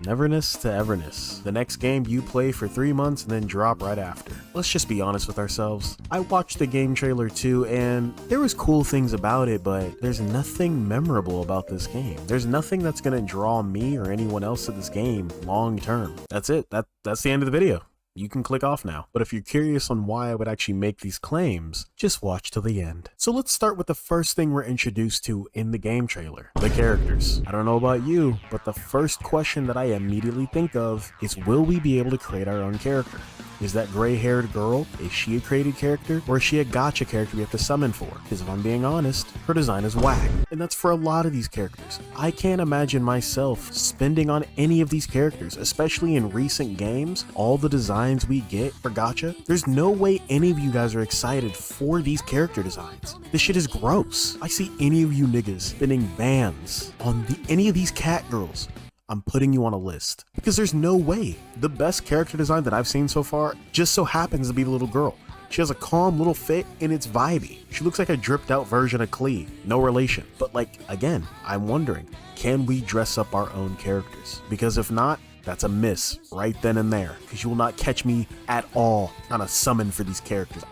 Neverness to Everness, the next game you play for 3 months and then drop right after. Let's just be honest with ourselves. I watched the game trailer too, and there was cool things about it, but there's nothing memorable about this game. There's nothing that's gonna draw me or anyone else to this game long term. That's it. That's the end of the video. You can click off now. But if you're curious on why I would actually make these claims, just watch till the end. So let's start with the first thing we're introduced to in the game trailer, the characters. I don't know about you, but the first question that I immediately think of is, will we be able to create our own character? Is that gray-haired girl, is she a created character, or is she a gacha character we have to summon for? Because if I'm being honest, her design is whack. And that's for a lot of these characters. I can't imagine myself spending on any of these characters, especially in recent games. All the designs we get for gacha, there's no way any of you guys are excited for these character designs. This shit is gross. I see any of you niggas spending bans on any of these cat girls, I'm putting you on a list, because there's no way. The best character design that I've seen so far just so happens to be the little girl. She has a calm little fit and it's vibey. She looks like a dripped out version of Klee. No relation. But like, again, I'm wondering, can we dress up our own characters? Because if not, that's a miss right then and there, because you will not catch me at all on a summon for these characters.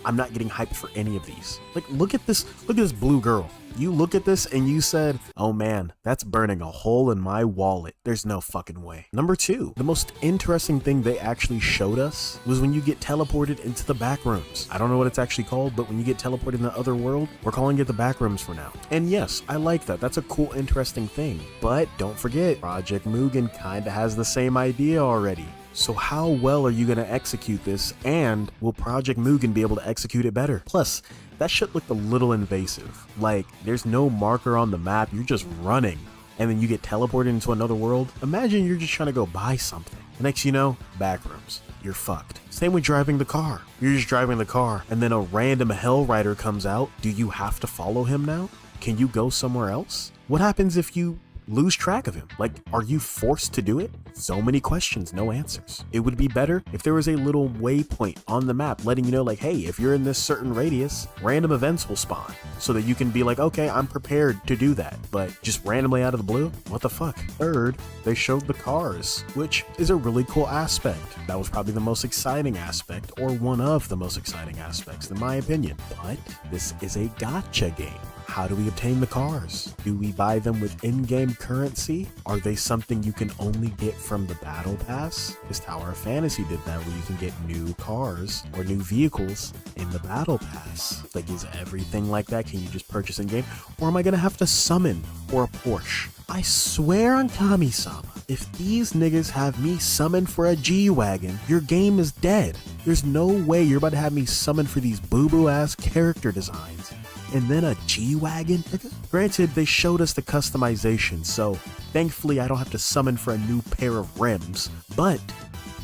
I'm not getting hyped for any of these. Like, look at this blue girl. You look at this and you said, oh man, that's burning a hole in my wallet. There's no fucking way. Number 2, the most interesting thing they actually showed us was when you get teleported into the back rooms. I don't know what it's actually called, but when you get teleported in the other world, we're calling it the back rooms for now. And yes, I like that. That's a cool, interesting thing. But don't forget, Project Mugen kinda has the same idea already. So how well are you going to execute this, and will Project Mugen be able to execute it better? Plus, that shit looked a little invasive. Like, there's no marker on the map, you're just running, and then you get teleported into another world. Imagine you're just trying to go buy something. The next you know, backrooms. You're fucked. Same with driving the car. You're just driving the car, and then a random Hell Rider comes out. Do you have to follow him now? Can you go somewhere else? What happens if you lose track of him? Like, are you forced to do it? So many questions, no answers. It would be better if there was a little waypoint on the map letting you know, like, hey, if you're in this certain radius, random events will spawn, so that you can be like, okay, I'm prepared to do that. But just randomly out of the blue, what the fuck? Third, they showed the cars, which is a really cool aspect. That was probably the most exciting aspect, or one of the most exciting aspects in my opinion. But this is a gacha game. How do we obtain the cars? Do we buy them with in-game currency? Are they something you can only get from the battle pass? Because Tower of Fantasy did that, where you can get new cars or new vehicles in the battle pass. Like, is everything like that? Can you just purchase in-game? Or am I gonna have to summon for a Porsche? I swear on Kami-sama, if these niggas have me summon for a G-Wagon, your game is dead. There's no way you're about to have me summon for these boo-boo ass character designs and then a G-Wagon? Granted, they showed us the customization, so thankfully I don't have to summon for a new pair of rims. But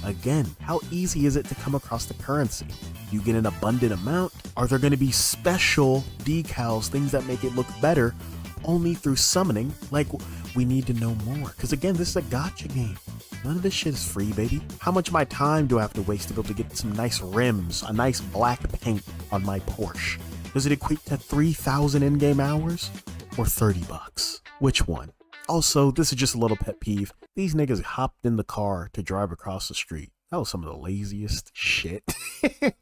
again, how easy is it to come across the currency? You get an abundant amount? Are there going to be special decals, things that make it look better only through summoning? Like, we need to know more, because again, this is a gacha game. None of this shit is free, baby. How much of my time do I have to waste to be able to get some nice rims, a nice black paint on my Porsche? Does it equate to 3,000 in-game hours or 30 bucks? Which one? Also, this is just a little pet peeve. These niggas hopped in the car to drive across the street. That was some of the laziest shit.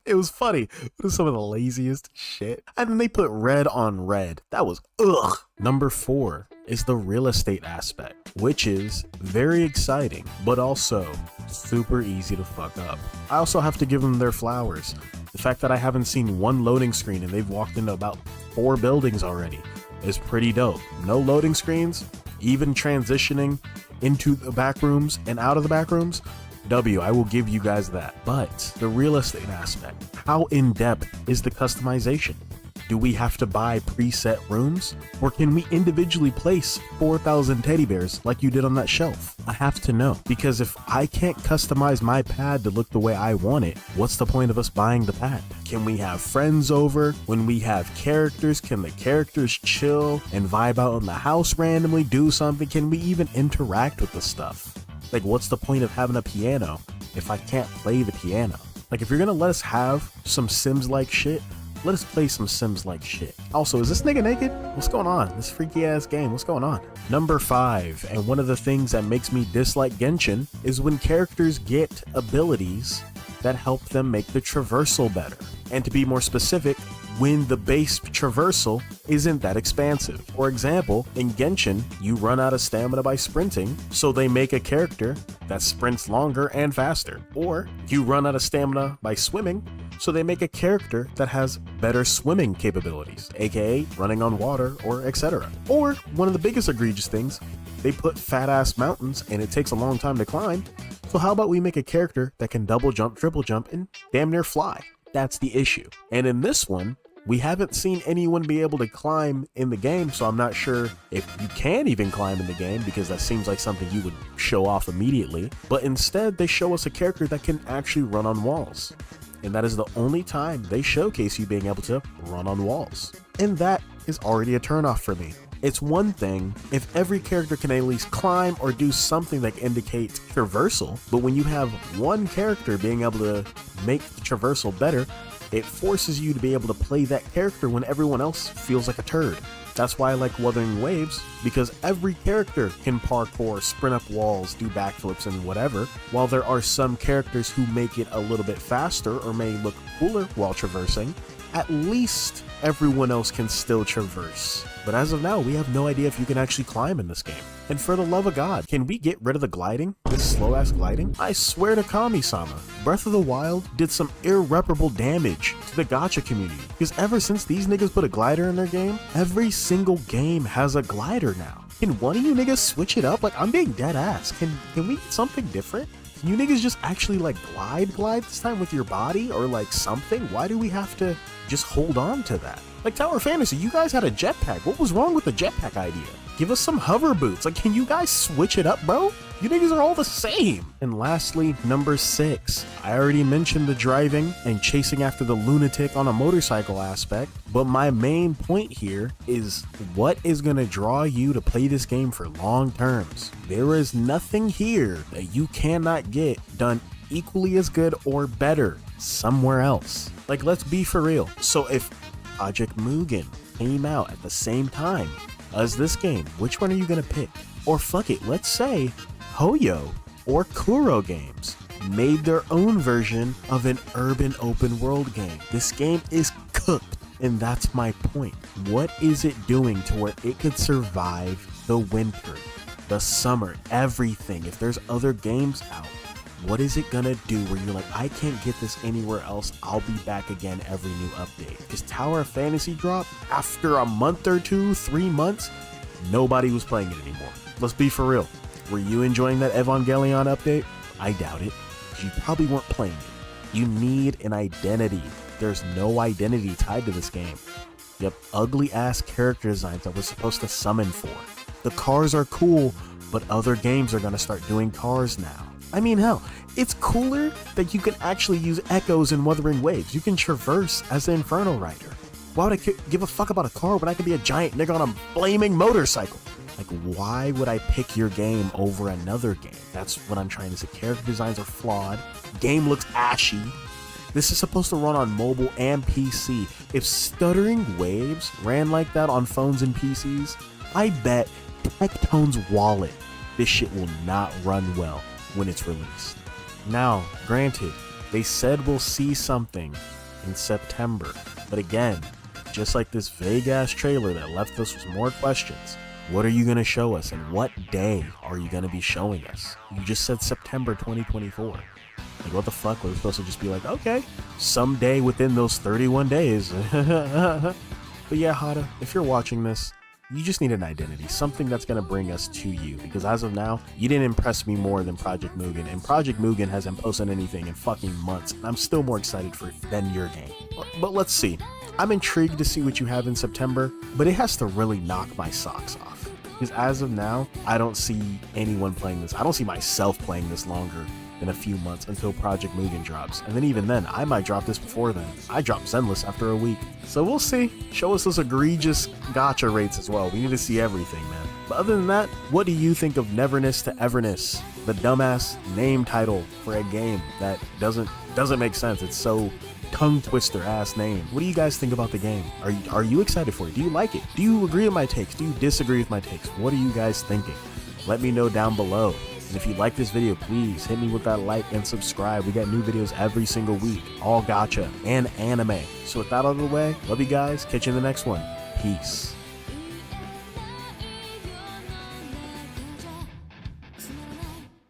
It was funny. It was some of the laziest shit. And then they put red on red. That was ugh. Number 4 is the real estate aspect, which is very exciting, but also super easy to fuck up. I also have to give them their flowers. The fact that I haven't seen one loading screen and they've walked into about 4 buildings already is pretty dope. No loading screens, even transitioning into the back rooms and out of the back rooms. W, I will give you guys that. But the real estate aspect, how in-depth is the customization? Do we have to buy preset rooms? Or can we individually place 4,000 teddy bears like you did on that shelf? I have to know, because if I can't customize my pad to look the way I want it, what's the point of us buying the pad? Can we have friends over? When we have characters, can the characters chill and vibe out in the house randomly, do something? Can we even interact with the stuff? Like, what's the point of having a piano if I can't play the piano? Like, if you're gonna let us have some Sims-like shit, let us play some Sims-like shit. Also, is this nigga naked? What's going on? This freaky ass game, what's going on? Number 5, and one of the things that makes me dislike Genshin is when characters get abilities that help them make the traversal better. And to be more specific, when the base traversal isn't that expansive. For example, in Genshin, you run out of stamina by sprinting, so they make a character that sprints longer and faster. Or you run out of stamina by swimming, so they make a character that has better swimming capabilities, aka running on water or etc. Or, one of the biggest egregious things, they put fat ass mountains and it takes a long time to climb, so how about we make a character that can double jump, triple jump, and damn near fly? That's the issue. And in this one, we haven't seen anyone be able to climb in the game, so I'm not sure if you can even climb in the game, because that seems like something you would show off immediately. But instead, they show us a character that can actually run on walls. And that is the only time they showcase you being able to run on walls. And that is already a turnoff for me. It's one thing if every character can at least climb or do something that indicates traversal, but when you have one character being able to make the traversal better, it forces you to be able to play that character when everyone else feels like a turd. That's why I like Wuthering Waves, because every character can parkour, sprint up walls, do backflips and whatever, while there are some characters who make it a little bit faster or may look cooler while traversing. At least everyone else can still traverse. But as of now, we have no idea if you can actually climb in this game. And for the love of God, can we get rid of the gliding? This slow ass gliding? I swear to Kami-sama, Breath of the Wild did some irreparable damage to the gacha community. Because ever since these niggas put a glider in their game, every single game has a glider now. Can one of you niggas switch it up? Like, I'm being dead ass. Can we get something different? Can you niggas just actually like glide this time with your body or like something? Why do we have to just hold on to that? Like Tower Fantasy, you guys had a jetpack. What was wrong with the jetpack idea? Give us some hover boots. Like, can you guys switch it up, bro? You niggas are all the same. And lastly, number 6. I already mentioned the driving and chasing after the lunatic on a motorcycle aspect, but my main point here is what is gonna draw you to play this game for long terms. There is nothing here that you cannot get done equally as good or better somewhere else. Like, let's be for real. So if Project Mugen came out at the same time as this game, which one are you gonna pick? Or fuck it, let's say Hoyo or Kuro Games made their own version of an urban open world game. This game is cooked, and that's my point. What is it doing to where it could survive the winter, the summer, everything? If there's other games out, what is it gonna do where you're like, I can't get this anywhere else, I'll be back again every new update? Because Tower of Fantasy dropped after a month or 2, 3 months, nobody was playing it anymore. Let's be for real. Were you enjoying that Evangelion update? I doubt it, because you probably weren't playing it. You need an identity. There's no identity tied to this game. You have ugly ass character designs that we're supposed to summon for. The cars are cool, but other games are gonna start doing cars now. I mean, hell, it's cooler that you can actually use echoes in Wuthering Waves. You can traverse as the Inferno Rider. Why would I give a fuck about a car when I could be a giant nigga on a flaming motorcycle? Like, why would I pick your game over another game? That's what I'm trying to say. Character designs are flawed. Game looks ashy. This is supposed to run on mobile and PC. If Stuttering Waves ran like that on phones and PCs, I bet Tectone's wallet, this shit will not run well when it's released. Now, granted, they said we'll see something in September, but again, just like this vague ass trailer that left us with more questions, what are you gonna show us, and what day are you gonna be showing us? You just said September 2024. Like, what the fuck? We're supposed to just be like, okay, someday within those 31 days. But yeah, Hada, if you're watching this, you just need an identity, something that's going to bring us to you, because as of now, you didn't impress me more than Project Mugen, and Project Mugen hasn't posted anything in fucking months, and I'm still more excited for it than your game. But let's see. I'm intrigued to see what you have in September, but it has to really knock my socks off, because as of now, I don't see anyone playing this. I don't see myself playing this longer than a few months until Project Mugen drops, and then even then, I might drop this before then. I dropped Zenless after a week, so we'll see. Show us those egregious gacha rates as well. We need to see everything, man. But other than that, what do you think of Neverness to Everness, the dumbass name title for a game that doesn't make sense? It's so tongue twister ass name. What do you guys think about the game? Are you excited for it? Do you like it? Do you agree with my takes? Do you disagree with my takes? What are you guys thinking? Let me know down below. And if you like this video, please hit me with that like and subscribe. We got new videos every single week, all gacha and anime. So with that out of the way, love you guys. Catch you in the next one. Peace.